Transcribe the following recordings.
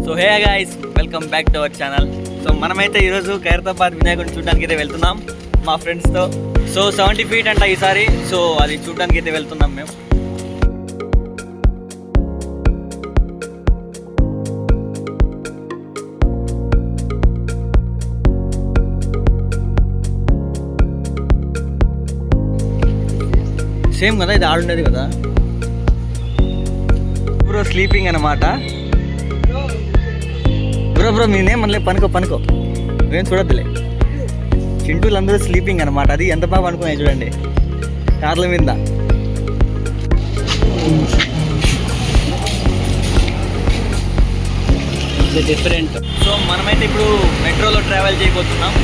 So hey guys, welcome back to our channel. So మనమైతే ఈరోజు ఖైరతాబాద్ వినాయకుడిని చూడడానికి అయితే వెళ్తున్నాం మా ఫ్రెండ్స్తో. సో 70 feet అంట ఈసారి. సో అది చూడడానికి అయితే వెళ్తున్నాం మేము. సేమ్ కదా, ఇది ఆడుండేది కదా బ్రో. స్లీపింగ్ అన్నమాట బ్రో. నేనే మళ్ళీ పనుకో నేను చూడద్దులే. చింటూలు అందరూ స్లీపింగ్ అనమాట. అది ఎంత బాగా అనుకున్నాయి చూడండి కార్ల మీద. డిఫరెంట్. సో మనమైతే ఇప్పుడు మెట్రోలో ట్రావెల్ చేయబోతున్నాం.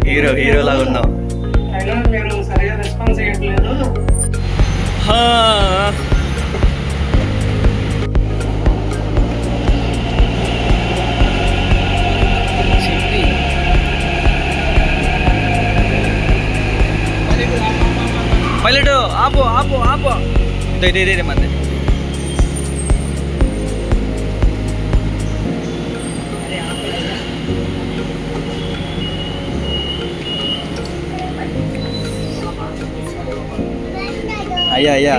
హీరో లాగా ఉన్నాం. పైలట్ ఆపు ఇదే మంది. అయ్యా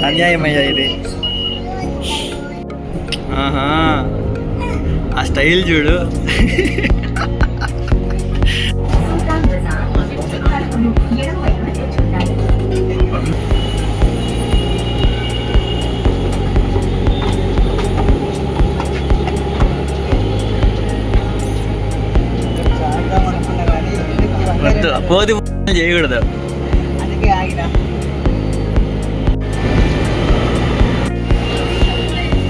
అన్యాయం అయ్యా ఇది. ఆహా, ఆ స్టైల్ చూడు. కోది చేయకూడదు.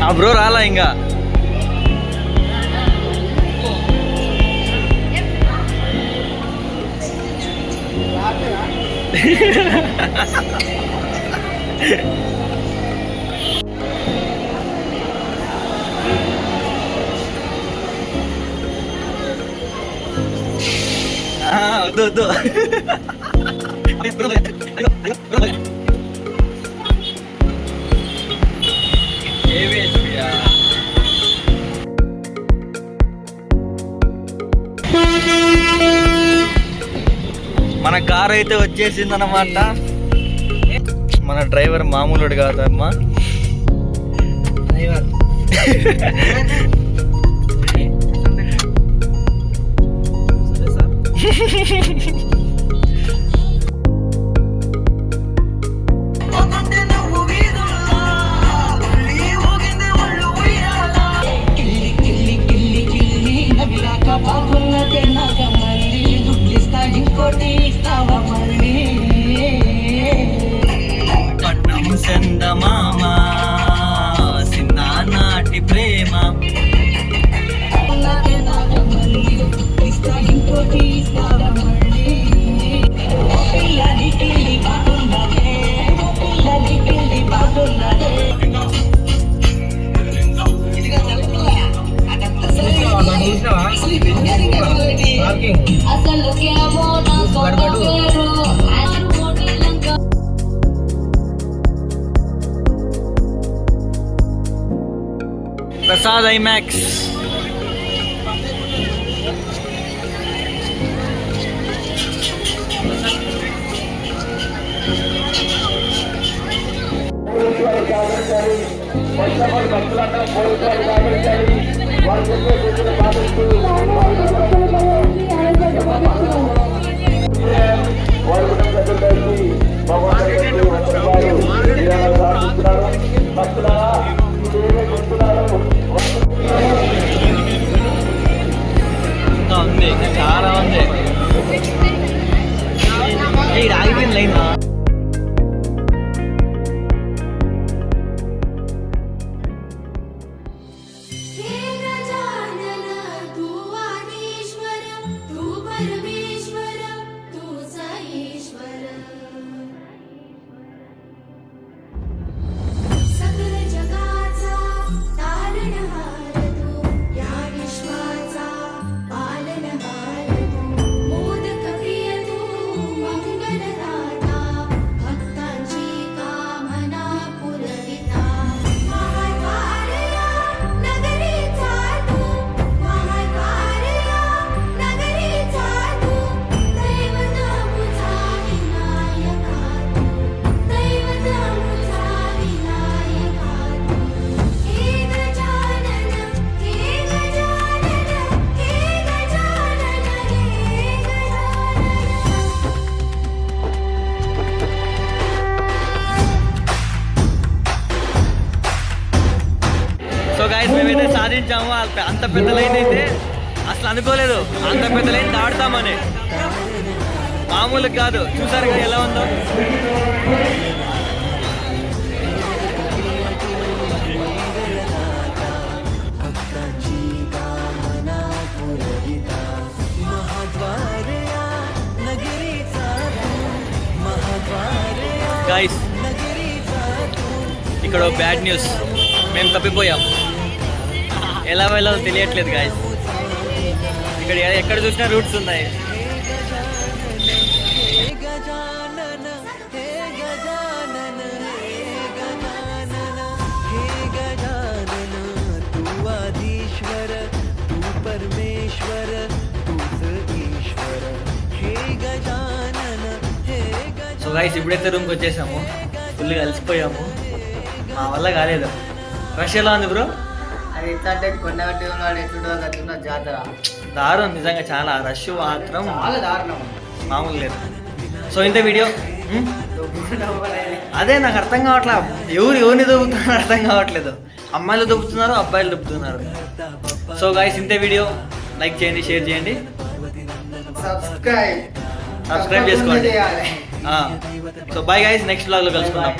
ఆ బ్రో రాలా ఇంకా. వద్దు మన కార్ అయితే వచ్చేసింది అన్నమాట. మన డ్రైవర్ మామూలుడు కాదమ్మా. డ్రైవర్ చందమామ సిన్నానాటి ప్రేమ. ప్రసాద్ ఐమాక్స్. ఉంది చాలా ఉంది. ఆగిపోయింది లైన్. సాధించాము. అంత పెద్ద లైన్ అయితే అసలు అనుకోలేదు, అంత పెద్ద లైన్ దాడతామని. మామూలు కాదు, చూసారు కదా ఎలా ఉందో. గాయ్స్, ఇక్కడ బ్యాడ్ న్యూస్, మేము తప్పిపోయాం. ఎలా వెళ్ళాలో తెలియట్లేదు గాయ్స్. ఇక్కడ ఎక్కడ చూసినా రూట్స్ ఉన్నాయి. సో గైస్, ఇప్పుడైతే రూమ్కి వచ్చేసాము. ఫుల్గా కలిసిపోయాము, మా వల్ల కాలేదు. రష్ ఎలా ఉంది బ్రో? అది ఎట్లా అంటే కొండగట్టి ఉన్నాడు, ఎట్లుంటుందో కట్టుకున్న జాతర దారుణం నిజంగా, చాలా రష్ మాత్రం చాలా దారుణం, మామూలు లేదు. సో ఇంత వీడియో అదే నాకు అర్థం కావట్లేదు, ఎవరిని దొబ్బుతున్నారో అర్థం కావట్లేదు. అమ్మాయిలు దొబ్బుతున్నారు, అబ్బాయిలు దొబ్బుతున్నారు. సో గైస్, ఇంతే వీడియో. లైక్ చేయండి, షేర్ చేయండి, సబ్స్క్రైబ్ చేసుకోండి. చేయాలి. సో బాయ్ గైస్, నెక్స్ట్ వ్లాగ్లో కలుసుకుందాం.